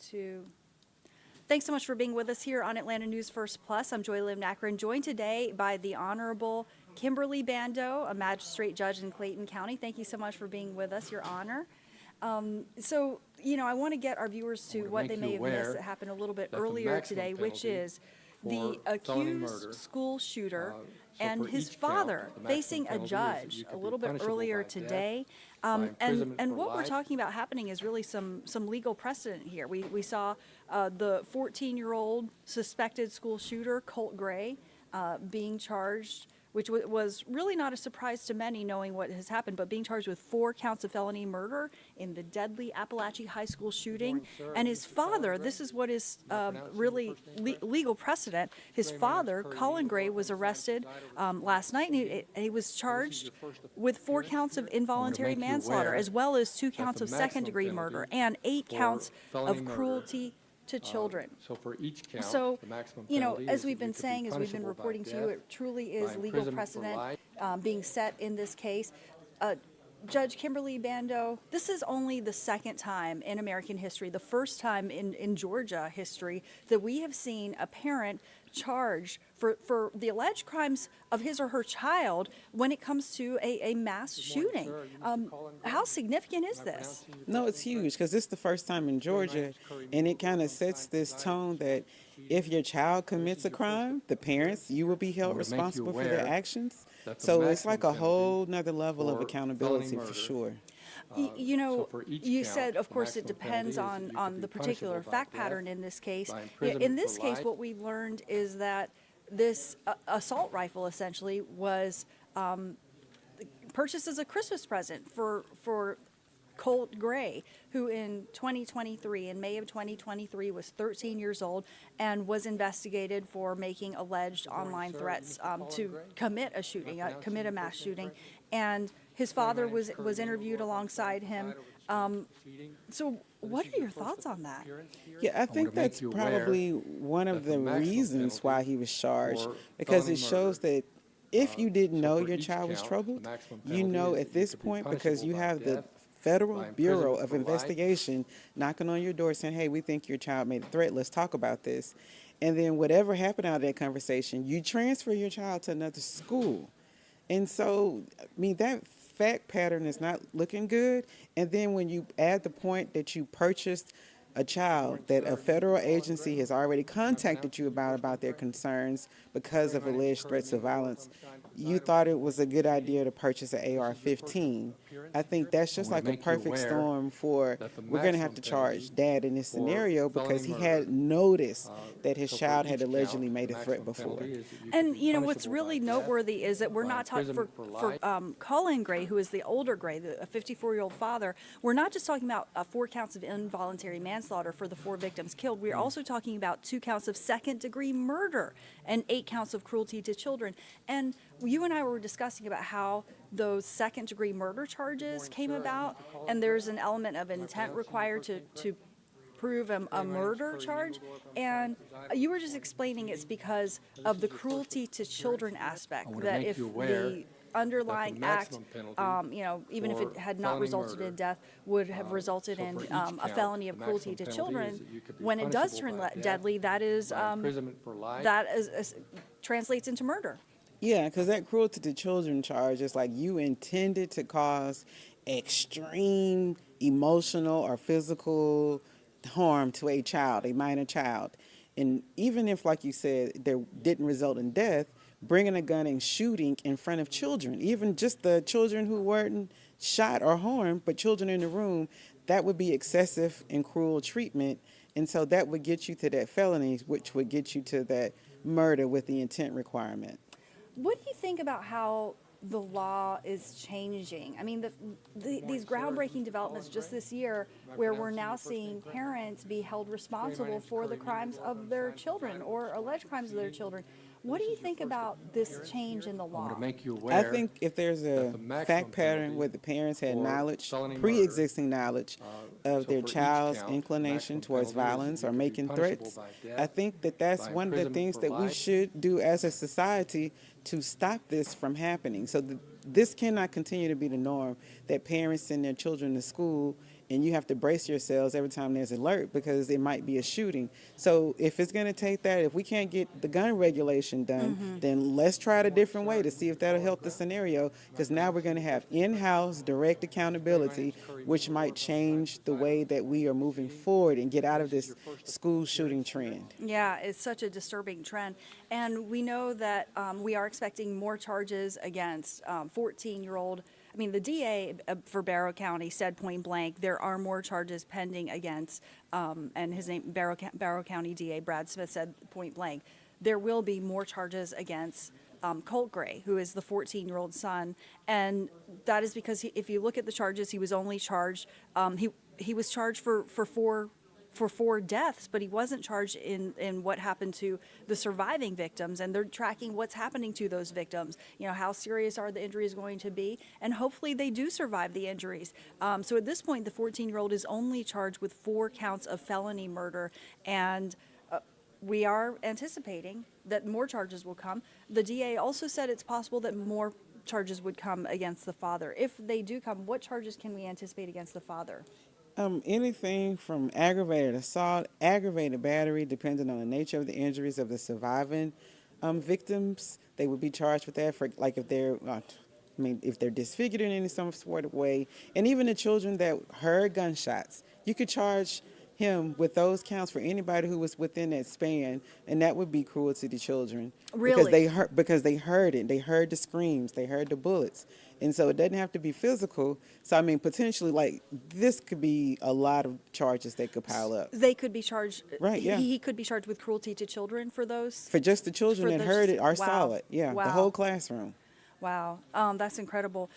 2. Thanks so much for being with us here on Atlanta News First Plus. I'm Joy Lim Nakrin, joined today by the Honorable Kimberly Bandoh, a magistrate judge in Clayton County. Thank you so much for being with us, Your Honor. I want to get our viewers to what they may have missed that happened a little bit earlier today, which is the accused school shooter and his father facing a judge a little bit earlier today. And what we're talking about happening is really some legal precedent here. We saw the 14-year-old suspected school shooter, Colt Gray, being charged, which was really not a surprise to many knowing what has happened, but being charged with 4 counts of felony murder in the deadly Apalachee High School shooting. And his father, this is what is really legal precedent, his father, Colin Gray, was arrested last night, and he was charged with 4 counts of involuntary manslaughter, as well as 2 counts of second-degree murder, and 8 counts of cruelty to children. So for each count, So, the maximum you know, penalty as is we've that been you could be saying, as we've been punishable by reporting to you, death, it truly by is legal imprisonment for precedent life. being set in this case. Judge Kimberly Bandoh, this is only the second time in American history, the first time in Georgia history, that we have seen a parent charged for the alleged crimes of his or her child when it comes to a mass shooting. How significant is this? No, it's huge because this is the first time in Georgia, and it kind of sets this tone that if your child commits a crime, the parents, you will be held responsible for their actions. So it's like a whole nother level of accountability for sure. You know, you count, said, of the course, it maximum depends penalty is that you on could the be particular punishable by fact death, pattern in this case. by In imprisonment this for case, life. what we learned is that this assault rifle essentially was purchased as a Christmas present for Colt Gray, who in 2023, in May of 2023, was 13 years old and was investigated for making alleged online threats to commit a shooting, commit a mass shooting. And his father was interviewed alongside him. So what are your thoughts on that? Yeah, I think that's probably one of the reasons why he was charged, because it shows that if you didn't know your child was troubled, you know at this point, because you have the Federal Bureau of Investigation knocking on your door saying, hey, we think your child made a threat, let's talk about this. And then whatever happened out of that conversation, you transfer your child to another school. And so, I mean, that fact pattern is not looking good. And then when you add the point that you purchased a child that a federal agency has already contacted you about their concerns because of alleged threats of violence, you thought it was a good idea to purchase an AR-15. I think that's just like a perfect storm for, we're going to have to charge dad in this scenario because he had noticed that his child had allegedly made a threat before. And, you know, what's really noteworthy is that we're not talking for Colin Gray, who is the older Gray, a 54-year-old father, we're not just talking about 4 counts of involuntary manslaughter for the 4 victims killed. We're also talking about 2 counts of second-degree murder and 8 counts of cruelty to children. And you and I were discussing about how those second-degree murder charges came about, and there's an element of intent required to prove a murder charge. And you were just explaining it's because of the cruelty to children aspect, that if the underlying act, even if it had not resulted in death, would have resulted in a felony of cruelty to children. When it does turn deadly, that translates into murder. Yeah, because that cruelty to children charge is like you intended to cause extreme emotional or physical harm to a child, a minor child. And even if, like you said, there didn't result in death, bringing a gun and shooting in front of children, even just the children who weren't shot or harmed, but children in the room, that would be excessive and cruel treatment. And so that would get you to that felony, which would get you to that murder with the intent requirement. What do you think about how the law is changing? I mean, these groundbreaking developments just this year, where we're now seeing parents be held responsible for the crimes of their children or alleged crimes of their children. What do you think about this change in the law? I think if there's a fact pattern where the parents had knowledge, pre-existing knowledge of their child's inclination towards violence or making threats, I think that that's one of the things that we should do as a society to stop this from happening. So this cannot continue to be the norm, that parents send their children to school and you have to brace yourselves every time there's an alert because it might be a shooting. So if it's going to take that, if we can't get the gun regulation done, then let's try it a different way to see if that'll help the scenario, because now we're going to have in-house direct accountability, which might change the way that we are moving forward and get out of this school shooting trend. Yeah, it's such a disturbing trend. And we know that we are expecting more charges against 14-year-old. I mean, the DA for Barrow County said point blank, there are more charges pending against, and his name, Barrow County DA Brad Smith said point blank, there will be more charges against Colt Gray, who is the 14-year-old son. And that is because if you look at the charges, he was only charged, he was charged for four deaths, but he wasn't charged in what happened to the surviving victims, and they're tracking what's happening to those victims. You know, how serious are the injuries going to be, and hopefully they do survive the injuries. So at this point, the 14-year-old is only charged with 4 counts of felony murder, and we are anticipating that more charges will come. The DA also said it's possible that more charges would come against the father. If they do come, what charges can we anticipate against the father? Anything from aggravated assault, aggravated battery, depending on the nature of the injuries of the surviving victims. They would be charged with that for, like, if they're, if they're disfigured in any some sort of way. And even the children that heard gunshots, you could charge him with those counts for anybody who was within that span, and that would be cruelty to children. Really? Because they heard it. They heard the screams. They heard the bullets. And so it doesn't have to be physical. So, I mean, potentially, like, this could be a lot of charges that could pile up. They could be charged. Right, yeah. He could be charged with cruelty to children for those? For just the children that heard it are wow. solid. Yeah, Wow. the whole classroom. Wow, that's incredible.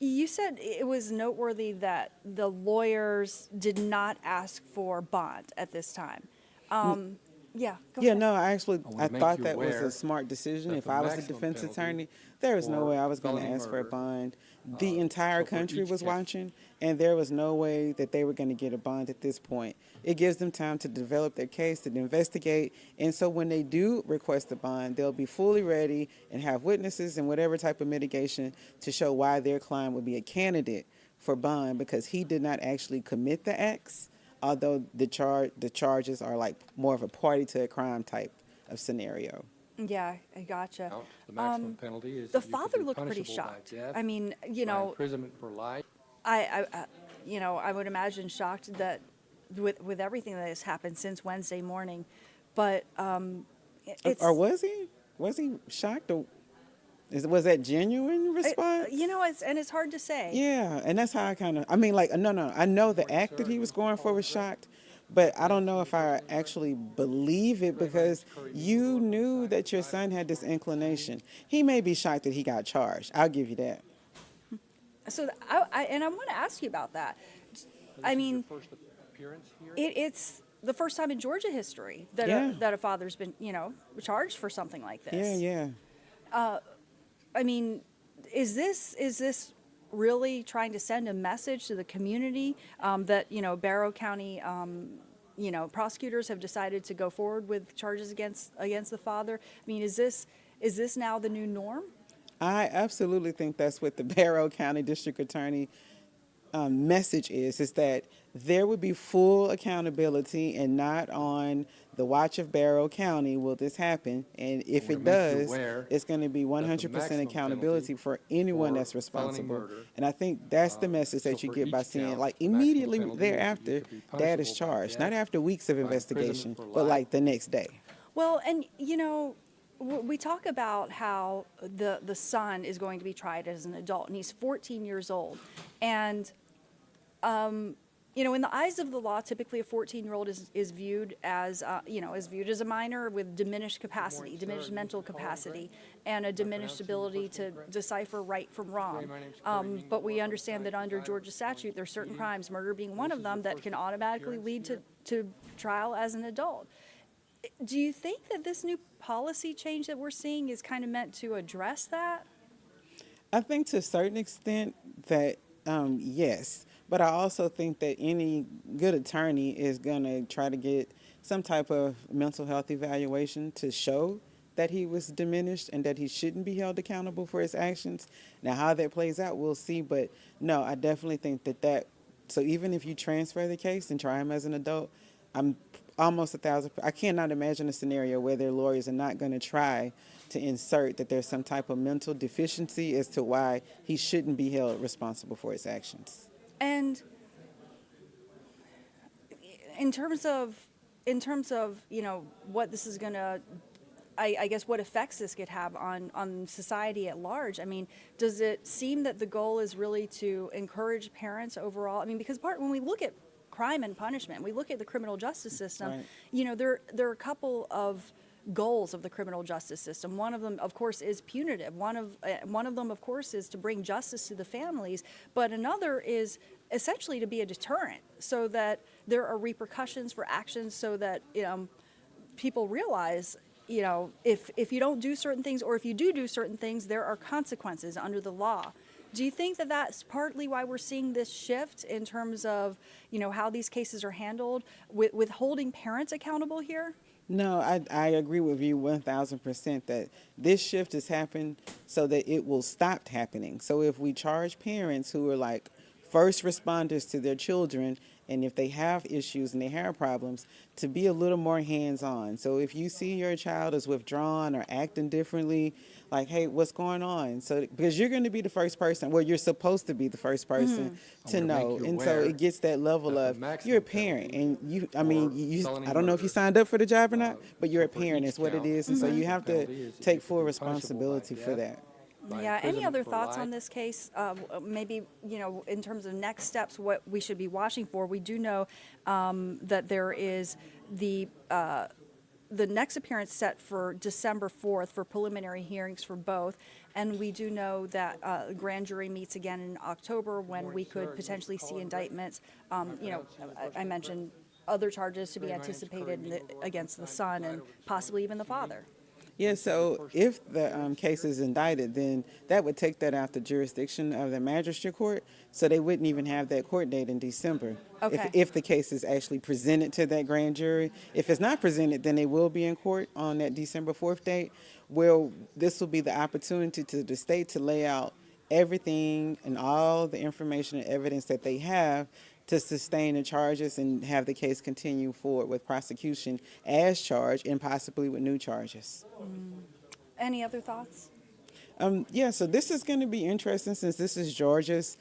You said it was noteworthy that the lawyers did not ask for bond at this time. Yeah, go ahead. No, I thought that was a smart decision. If I was a defense attorney, there was no way I was going to ask for a bond. The entire country was watching, and there was no way that they were going to get a bond at this point. It gives them time to develop their case, to investigate, and so when they do request a bond, they'll be fully ready and have witnesses and whatever type of mitigation to show why their client would be a candidate for bond, because he did not actually commit the acts, although the charges are like more of a party to a crime type of scenario. Yeah, I gotcha. Now, the maximum penalty is The you could father be looked pretty punishable by shocked. death, I mean, by imprisonment for life. I would imagine shocked that with everything that has happened since Wednesday morning, but it's. Or was he? Was he shocked? Or was that genuine response? It's hard to say. Yeah, and that's how I no. I know the act that he was going for was shocked, but I don't know if I actually believe it, because you knew that your son had this inclination. He may be shocked that he got charged. I'll give you that. So I want to ask you about that. I mean, First appearance here? it's the first time in Georgia history that a father's been charged for something like this. Yeah. I mean, is this really trying to send a message to the community that Barrow County prosecutors have decided to go forward with charges against the father? I mean, is this now the new norm? I absolutely think that's what the Barrow County District Attorney message is that there would be full accountability, and not on the watch of Barrow County will this happen. And if it does, it's going to be 100% accountability for anyone that's responsible. And I think that's the message that you get by seeing, like, immediately thereafter, dad is charged. Not after weeks of investigation, but like the next day. Well, and we talk about how the son is going to be tried as an adult, and he's 14 years old. And, in the eyes of the law, typically a 14-year-old is viewed as, as a minor with diminished capacity, diminished mental capacity, and a diminished ability to decipher right from wrong. But we understand that under Georgia statute, there are certain crimes, murder being one of them, that can automatically lead to trial as an adult. Do you think that this new policy change that we're seeing is kind of meant to address that? I think to a certain extent that yes, but I also think that any good attorney is going to try to get some type of mental health evaluation to show that he was diminished and that he shouldn't be held accountable for his actions. Now, how that plays out, we'll see. But no, I definitely think that so even if you transfer the case and try him as an adult, I'm almost 1,000. I cannot imagine a scenario where their lawyers are not going to try to insert that there's some type of mental deficiency as to why he shouldn't be held responsible for his actions. And in terms of what this is going to, I guess, what effects this could have on society at large. I mean, does it seem that the goal is really to encourage parents overall? I mean, because when we look at crime and punishment, we look at the criminal justice system, right. There are a couple of goals of the criminal justice system. One of them, of course, is punitive. One of them, of course, is to bring justice to the families. But another is essentially to be a deterrent, so that there are repercussions for actions, so that people realize, if you don't do certain things, or if you do certain things, there are consequences under the law. Do you think that that's partly why we're seeing this shift in terms of, how these cases are handled, with holding parents accountable here? No, I agree with you 1,000% that this shift has happened so that it will stop happening. So if we charge parents who are like first responders to their children, and if they have issues and they have problems, to be a little more hands-on. So if you see your child is withdrawn or acting differently, like, hey, what's going on? So because you're going to be the first person, well, you're supposed to be the first person to know, and so it gets that level of you're a parent, and I don't know if you signed up for the job or not, but you're a parent, is what it is, and so you have to take full responsibility for that. Yeah. Any other thoughts on this case? Maybe, in terms of next steps, what we should be watching for. We do know that there is the next appearance set for December 4th for preliminary hearings for both. And we do know that the grand jury meets again in October, when we could potentially see indictments. I mentioned other charges to be anticipated against the son and possibly even the father. Yeah, so if the case is indicted, then that would take that out the jurisdiction of the magistrate court, so they wouldn't even have that court date in December. Okay. If the case is actually presented to that grand jury. If it's not presented, then they will be in court on that December 4th date, where this will be the opportunity to the state to lay out everything and all the information and evidence that they have to sustain the charges and have the case continue forward with prosecution as charged and possibly with new charges. Any other thoughts? Yeah, so this is going to be interesting, since this is Georgia's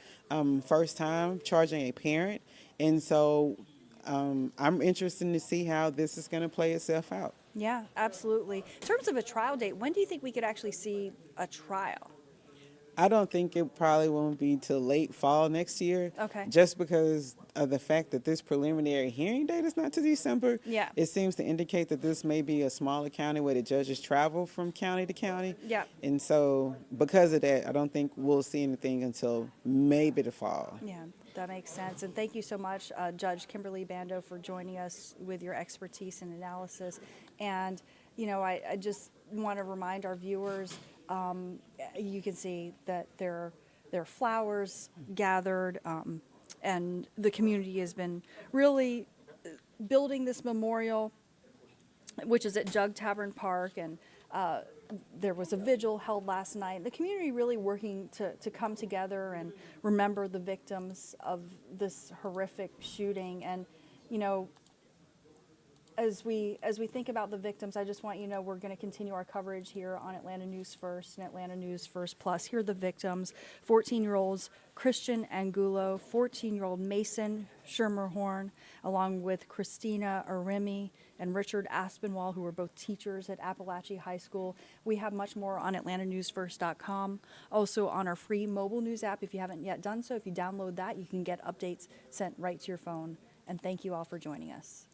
first time charging a parent. And so I'm interested to see how this is going to play itself out. Yeah, absolutely. In terms of a trial date, when do you think we could actually see a trial? I don't think it probably won't be till late fall next year. Okay. Just because of the fact that this preliminary hearing date is not to December. Yeah. It seems to indicate that this may be a smaller county where the judges travel from county to county. Yeah. And so because of that, I don't think we'll see anything until maybe the fall. Yeah, that makes sense. And thank you so much, Judge Kimberly Bandoh, for joining us with your expertise and analysis. And, I just want to remind our viewers, you can see that there are flowers gathered, and the community has been really building this memorial, which is at Jug Tavern Park, and there was a vigil held last night. The community really working to come together and remember the victims of this horrific shooting. And, as we think about the victims, I just want you to know we're going to continue our coverage here on Atlanta News First and Atlanta News First Plus. Here are the victims: 14-year-olds Christian Angulo, 14-year-old Mason Schermerhorn, along with Christina Arimi and Richard Aspinwall, who were both teachers at Apalachee High School. We have much more on AtlantaNewsFirst.com. Also on our free mobile news app, if you haven't yet done so. If you download that, you can get updates sent right to your phone. And thank you all for joining us.